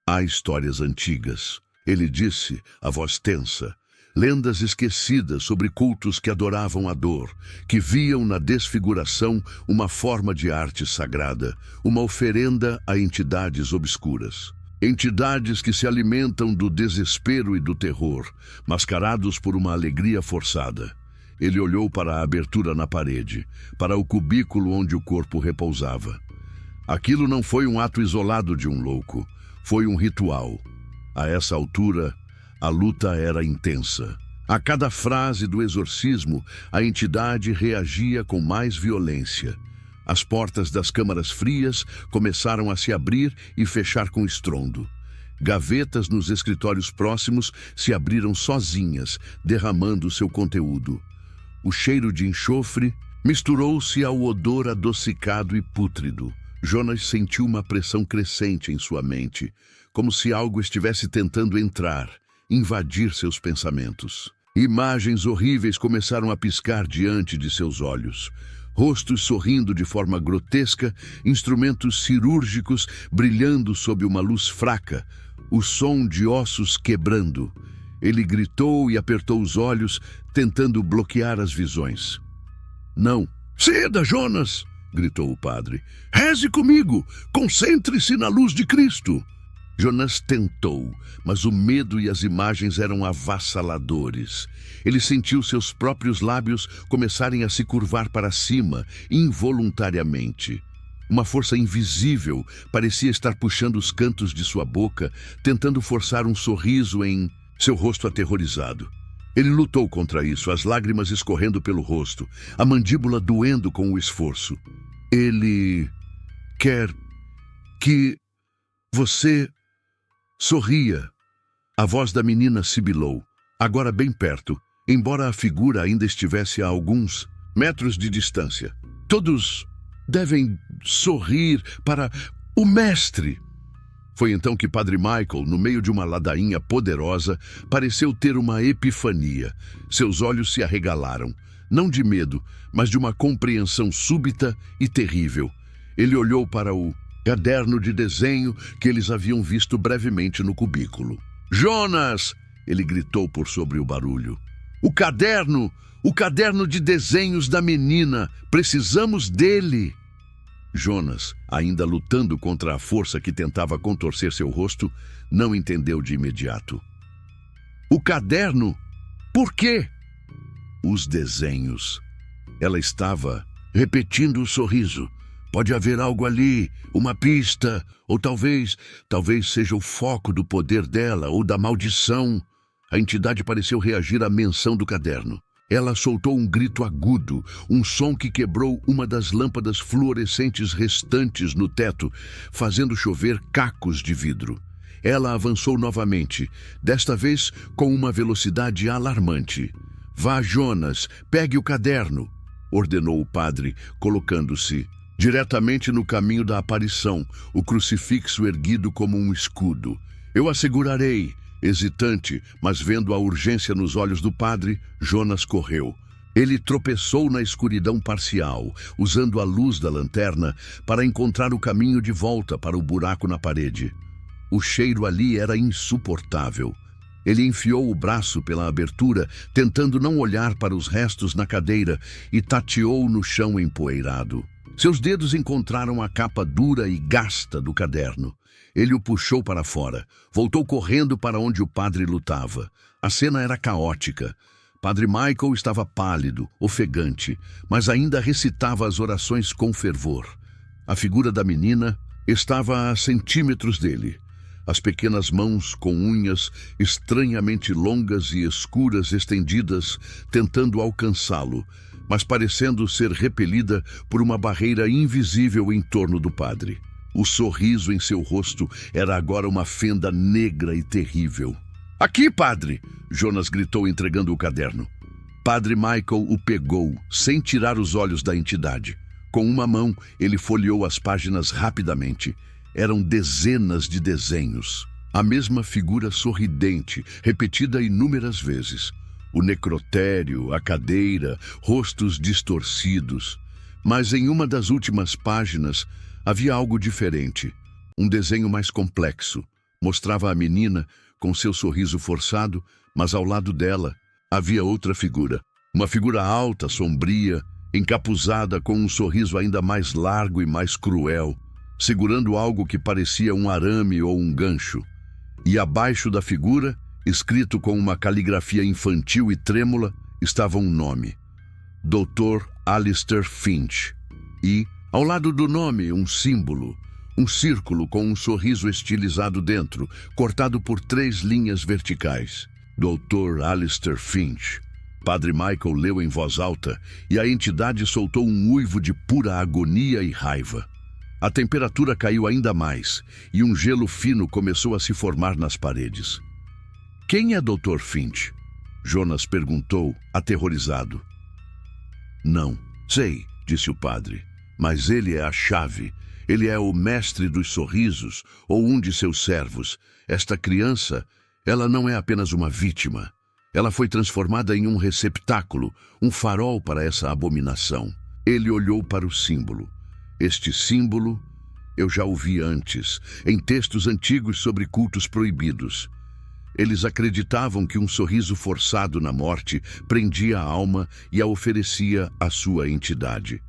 Há histórias antigas, ele disse, a voz tensa. Lendas esquecidas sobre cultos que adoravam a dor, que viam na desfiguração uma forma de arte sagrada, uma oferenda a entidades obscuras. Entidades que se alimentam do desespero e do terror, mascarados por uma alegria forçada. Ele olhou para a abertura na parede, para o cubículo onde o corpo repousava. Aquilo não foi um ato isolado de um louco, foi um ritual. A essa altura, a luta era intensa. A cada frase do exorcismo, a entidade reagia com mais violência. As portas das câmaras frias começaram a se abrir e fechar com estrondo. Gavetas nos escritórios próximos se abriram sozinhas, derramando seu conteúdo. O cheiro de enxofre misturou-se ao odor adocicado e pútrido. Jonas sentiu uma pressão crescente em sua mente, como se algo estivesse tentando entrar, invadir seus pensamentos. Imagens horríveis começaram a piscar diante de seus olhos. Rostos sorrindo de forma grotesca, instrumentos cirúrgicos brilhando sob uma luz fraca, o som de ossos quebrando. Ele gritou e apertou os olhos, tentando bloquear as visões. Não! Ceda, Jonas! Gritou o padre. Reze comigo! Concentre-se na luz de Cristo! Jonas tentou, mas o medo e as imagens eram avassaladores. Ele sentiu seus próprios lábios começarem a se curvar para cima, involuntariamente. Uma força invisível parecia estar puxando os cantos de sua boca, tentando forçar um sorriso em seu rosto aterrorizado. Ele lutou contra isso, as lágrimas escorrendo pelo rosto, a mandíbula doendo com o esforço. Ele quer que você sorria. A voz da menina sibilou. agora bem perto, embora a figura ainda estivesse a alguns metros de distância. Todos devem sorrir para o mestre. Foi então que Padre Michael, no meio de uma ladainha poderosa, pareceu ter uma epifania. Seus olhos se arregalaram, não de medo, mas de uma compreensão súbita e terrível. Ele olhou para o caderno de desenho que eles haviam visto brevemente no cubículo. "Jonas!" ele gritou por sobre o barulho. O caderno de desenhos da menina! Precisamos dele!" Jonas, ainda lutando contra a força que tentava contorcer seu rosto, não entendeu de imediato. "O caderno? Por quê?" "Os desenhos." Ela estava repetindo o sorriso. "Pode haver algo ali, uma pista, ou talvez seja o foco do poder dela ou da maldição." A entidade pareceu reagir à menção do caderno. Ela soltou um grito agudo, um som que quebrou uma das lâmpadas fluorescentes restantes no teto, fazendo chover cacos de vidro. Ela avançou novamente, desta vez com uma velocidade alarmante. "Vá, Jonas, pegue o caderno", ordenou o padre, colocando-se diretamente no caminho da aparição, o crucifixo erguido como um escudo. "Eu a segurarei." Hesitante, mas vendo a urgência nos olhos do padre, Jonas correu. Ele tropeçou na escuridão parcial, usando a luz da lanterna para encontrar o caminho de volta para o buraco na parede. O cheiro ali era insuportável. Ele enfiou o braço pela abertura, tentando não olhar para os restos na cadeira, e tateou no chão empoeirado. Seus dedos encontraram a capa dura e gasta do caderno. Ele o puxou para fora. Voltou correndo para onde o padre lutava. A cena era caótica. Padre Michael estava pálido, ofegante, mas ainda recitava as orações com fervor. A figura da menina estava a centímetros dele. As pequenas mãos com unhas estranhamente longas e escuras estendidas, tentando alcançá-lo, mas parecendo ser repelida por uma barreira invisível em torno do padre. O sorriso em seu rosto era agora uma fenda negra e terrível. "Aqui, padre!" Jonas gritou, entregando o caderno. Padre Michael o pegou, sem tirar os olhos da entidade. Com uma mão, ele folheou as páginas rapidamente. Eram dezenas de desenhos. A mesma figura sorridente, repetida inúmeras vezes. O necrotério, a cadeira, rostos distorcidos. Mas em uma das últimas páginas, havia algo diferente. Um desenho mais complexo. Mostrava a menina com seu sorriso forçado, mas ao lado dela havia outra figura. Uma figura alta, sombria, encapuzada com um sorriso ainda mais largo e mais cruel, segurando algo que parecia um arame ou um gancho. E abaixo da figura, escrito com uma caligrafia infantil e trêmula, estava um nome: Dr. Alistair Finch. E, ao lado do nome, um símbolo, um círculo com um sorriso estilizado dentro, cortado por 3 linhas verticais. Dr. Alistair Finch. Padre Michael leu em voz alta e a entidade soltou um uivo de pura agonia e raiva. A temperatura caiu ainda mais e um gelo fino começou a se formar nas paredes. "Quem é Dr. Finch?" Jonas perguntou, aterrorizado. "Não sei", disse o padre, "mas ele é a chave. Ele é o mestre dos sorrisos ou um de seus servos. Esta criança, ela não é apenas uma vítima. Ela foi transformada em um receptáculo, um farol para essa abominação." Ele olhou para o símbolo. Este símbolo eu já o vi antes, em textos antigos sobre cultos proibidos. Eles acreditavam que um sorriso forçado na morte prendia a alma e a oferecia à sua entidade.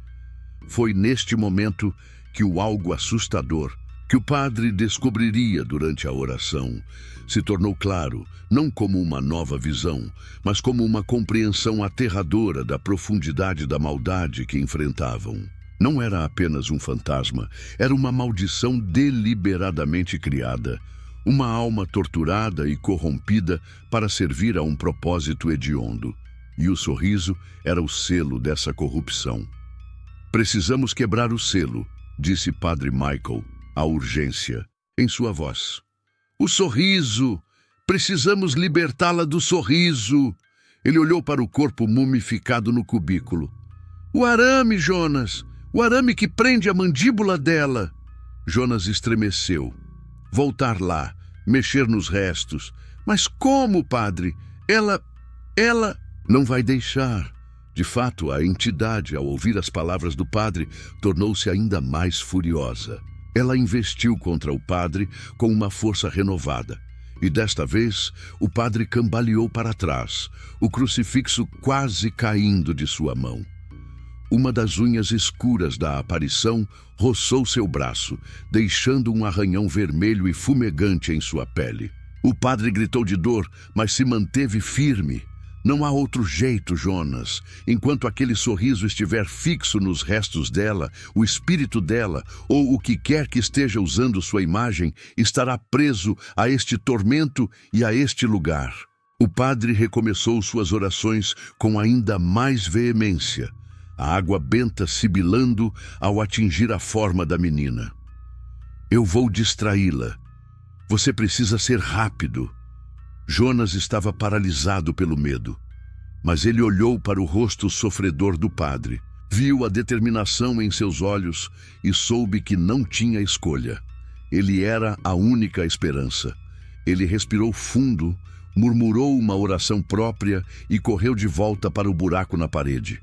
Foi neste momento que o algo assustador, que o padre descobriria durante a oração, se tornou claro, não como uma nova visão, mas como uma compreensão aterradora da profundidade da maldade que enfrentavam. Não era apenas um fantasma, era uma maldição deliberadamente criada, uma alma torturada e corrompida para servir a um propósito hediondo. E o sorriso era o selo dessa corrupção. "Precisamos quebrar o selo", disse Padre Michael, a urgência, em sua voz. "O sorriso!" Precisamos libertá-la do sorriso. Ele olhou para o corpo mumificado no cubículo. O arame, Jonas! O arame que prende a mandíbula dela! Jonas estremeceu. Voltar lá, mexer nos restos. Mas como, padre? Ela não vai deixar. De fato, a entidade, ao ouvir as palavras do padre, tornou-se ainda mais furiosa. Ela investiu contra o padre com uma força renovada. E desta vez, o padre cambaleou para trás, o crucifixo quase caindo de sua mão. Uma das unhas escuras da aparição roçou seu braço, deixando um arranhão vermelho e fumegante em sua pele. O padre gritou de dor, mas se manteve firme. Não há outro jeito, Jonas. Enquanto aquele sorriso estiver fixo nos restos dela, o espírito dela, ou o que quer que esteja usando sua imagem, estará preso a este tormento e a este lugar. O padre recomeçou suas orações com ainda mais veemência, a água benta sibilando ao atingir a forma da menina. Eu vou distraí-la. Você precisa ser rápido. Jonas estava paralisado pelo medo, mas ele olhou para o rosto sofredor do padre, viu a determinação em seus olhos e soube que não tinha escolha. Ele era a única esperança. Ele respirou fundo, murmurou uma oração própria e correu de volta para o buraco na parede.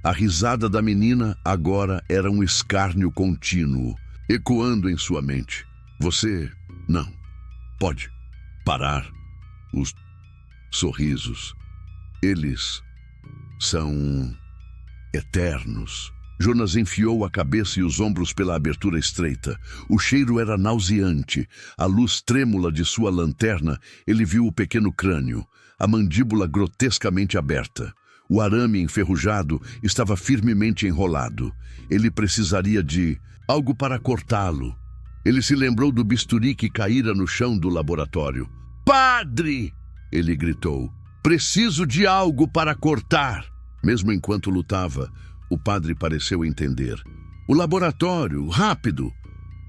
A risada da menina agora era um escárnio contínuo, ecoando em sua mente. Você não pode parar. Os sorrisos, eles são eternos. Jonas enfiou a cabeça e os ombros pela abertura estreita. O cheiro era nauseante. À luz trêmula de sua lanterna, ele viu o pequeno crânio, a mandíbula grotescamente aberta. O arame enferrujado estava firmemente enrolado. Ele precisaria de algo para cortá-lo. Ele se lembrou do bisturi que caíra no chão do laboratório. Padre! Ele gritou. Preciso de algo para cortar. Mesmo enquanto lutava, o padre pareceu entender. O laboratório, rápido!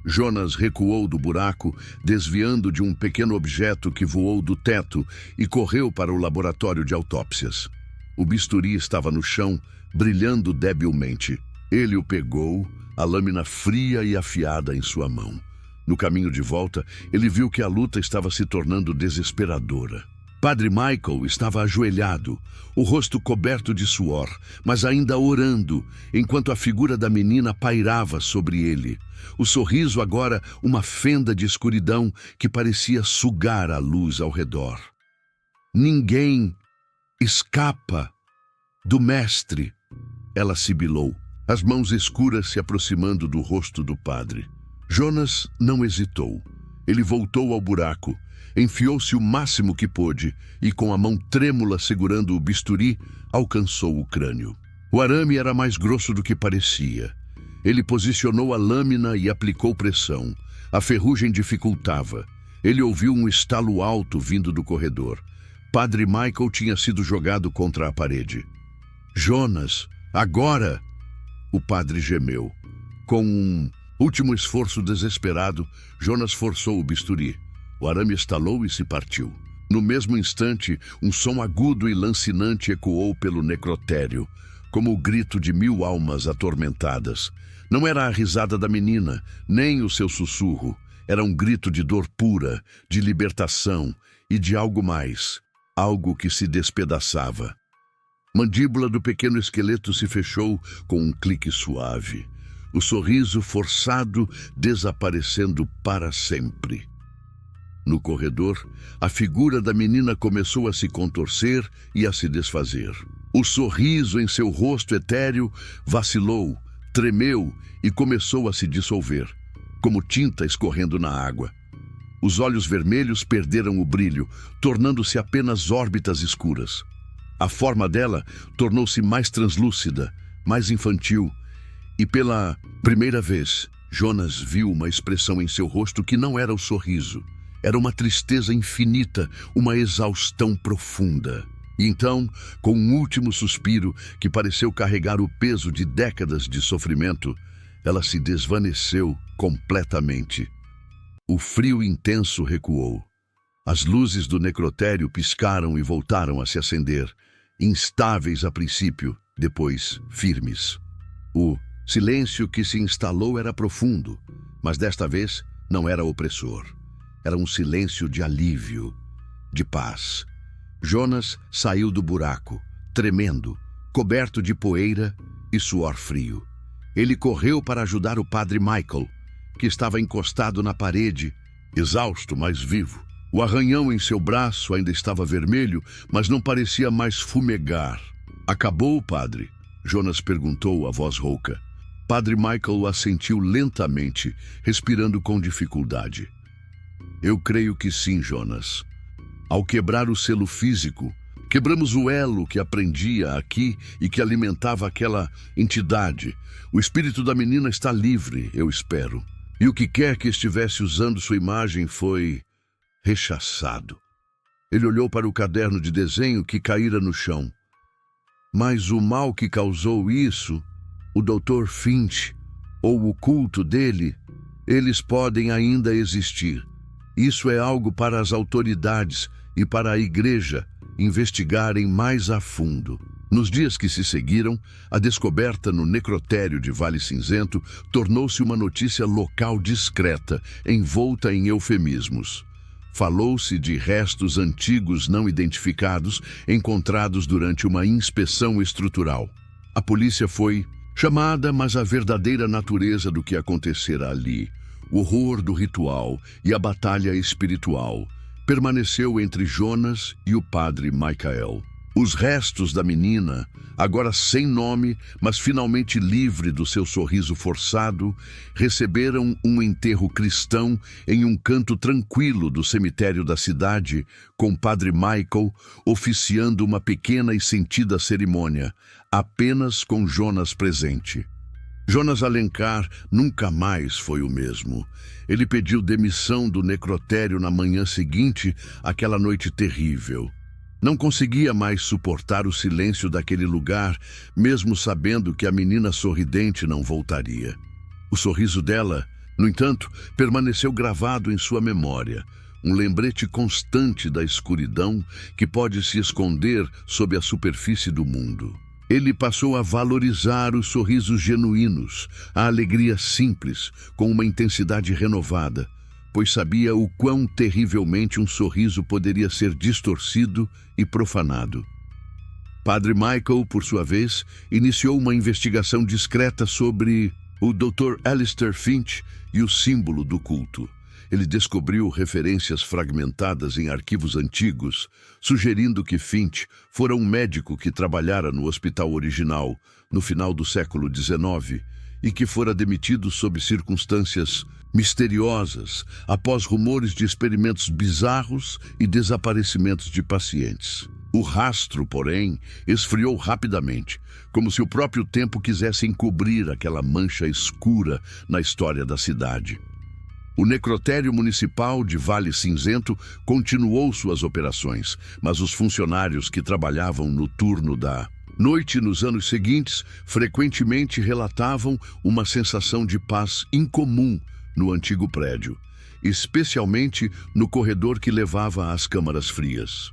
Jonas recuou do buraco, desviando de um pequeno objeto que voou do teto e correu para o laboratório de autópsias. O bisturi estava no chão, brilhando debilmente. Ele o pegou, a lâmina fria e afiada em sua mão. No caminho de volta, ele viu que a luta estava se tornando desesperadora. Padre Michael estava ajoelhado, o rosto coberto de suor, mas ainda orando, enquanto a figura da menina pairava sobre ele. O sorriso agora uma fenda de escuridão que parecia sugar a luz ao redor. Ninguém escapa do mestre, ela sibilou, as mãos escuras se aproximando do rosto do padre. Jonas não hesitou. Ele voltou ao buraco, enfiou-se o máximo que pôde e, com a mão trêmula segurando o bisturi, alcançou o crânio. O arame era mais grosso do que parecia. Ele posicionou a lâmina e aplicou pressão. A ferrugem dificultava. Ele ouviu um estalo alto vindo do corredor. Padre Michael tinha sido jogado contra a parede. Jonas, agora! O padre gemeu. Com um último esforço desesperado, Jonas forçou o bisturi. O arame estalou e se partiu. No mesmo instante, um som agudo e lancinante ecoou pelo necrotério, como o grito de 1000 almas atormentadas. Não era a risada da menina, nem o seu sussurro. Era um grito de dor pura, de libertação e de algo mais, algo que se despedaçava. Mandíbula do pequeno esqueleto se fechou com um clique suave. O sorriso forçado desaparecendo para sempre. No corredor, a figura da menina começou a se contorcer e a se desfazer. O sorriso em seu rosto etéreo vacilou, tremeu e começou a se dissolver, como tinta escorrendo na água. Os olhos vermelhos perderam o brilho, tornando-se apenas órbitas escuras. A forma dela tornou-se mais translúcida, mais infantil, e pela primeira vez, Jonas viu uma expressão em seu rosto que não era o sorriso. Era uma tristeza infinita, uma exaustão profunda. E então, com um último suspiro que pareceu carregar o peso de décadas de sofrimento, ela se desvaneceu completamente. O frio intenso recuou. As luzes do necrotério piscaram e voltaram a se acender, instáveis a princípio, depois firmes. O silêncio que se instalou era profundo, mas desta vez não era opressor. Era um silêncio de alívio, de paz. Jonas saiu do buraco, tremendo, coberto de poeira e suor frio. Ele correu para ajudar o padre Michael, que estava encostado na parede, exausto, mas vivo. O arranhão em seu braço ainda estava vermelho, mas não parecia mais fumegar. "Acabou, padre?" Jonas perguntou a voz rouca. Padre Michael assentiu lentamente, respirando com dificuldade. "Eu creio que sim, Jonas. Ao quebrar o selo físico, quebramos o elo que aprendia aqui e que alimentava aquela entidade. O espírito da menina está livre, eu espero. E o que quer que estivesse usando sua imagem foi rechaçado." Ele olhou para o caderno de desenho que caíra no chão. "Mas o mal que causou isso, o Dr. Finch, ou o culto dele, eles podem ainda existir. Isso é algo para as autoridades e para a igreja investigarem mais a fundo." Nos dias que se seguiram, a descoberta no necrotério de Vale Cinzento tornou-se uma notícia local discreta, envolta em eufemismos. Falou-se de restos antigos não identificados encontrados durante uma inspeção estrutural. A polícia foi chamada, mas a verdadeira natureza do que acontecera ali, o horror do ritual e a batalha espiritual, permaneceu entre Jonas e o padre Michael. Os restos da menina, agora sem nome, mas finalmente livre do seu sorriso forçado, receberam um enterro cristão em um canto tranquilo do cemitério da cidade, com padre Michael oficiando uma pequena e sentida cerimônia, apenas com Jonas presente. Jonas Alencar nunca mais foi o mesmo. Ele pediu demissão do necrotério na manhã seguinte àquela noite terrível. Não conseguia mais suportar o silêncio daquele lugar, mesmo sabendo que a menina sorridente não voltaria. O sorriso dela, no entanto, permaneceu gravado em sua memória, um lembrete constante da escuridão que pode se esconder sob a superfície do mundo. Ele passou a valorizar os sorrisos genuínos, a alegria simples, com uma intensidade renovada, pois sabia o quão terrivelmente um sorriso poderia ser distorcido e profanado. Padre Michael, por sua vez, iniciou uma investigação discreta sobre o Dr. Alistair Finch e o símbolo do culto. Ele descobriu referências fragmentadas em arquivos antigos, sugerindo que Finch fora um médico que trabalhara no hospital original no final do século XIX e que fora demitido sob circunstâncias misteriosas após rumores de experimentos bizarros e desaparecimentos de pacientes. O rastro, porém, esfriou rapidamente, como se o próprio tempo quisesse encobrir aquela mancha escura na história da cidade. O necrotério municipal de Vale Cinzento continuou suas operações, mas os funcionários que trabalhavam no turno da noite nos anos seguintes frequentemente relatavam uma sensação de paz incomum no antigo prédio, especialmente no corredor que levava às câmaras frias.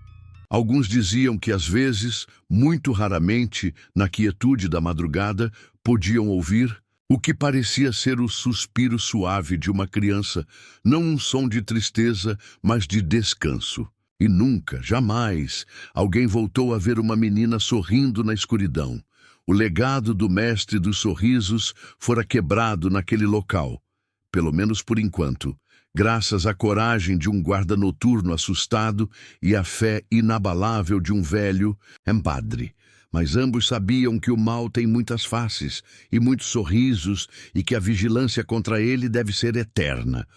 Alguns diziam que às vezes, muito raramente, na quietude da madrugada, podiam ouvir o que parecia ser o suspiro suave de uma criança, não um som de tristeza, mas de descanso. E nunca, jamais, alguém voltou a ver uma menina sorrindo na escuridão. O legado do mestre dos sorrisos fora quebrado naquele local, pelo menos por enquanto, graças à coragem de um guarda noturno assustado e à fé inabalável de um velho padre. Mas ambos sabiam que o mal tem muitas faces e muitos sorrisos e que a vigilância contra ele deve ser eterna.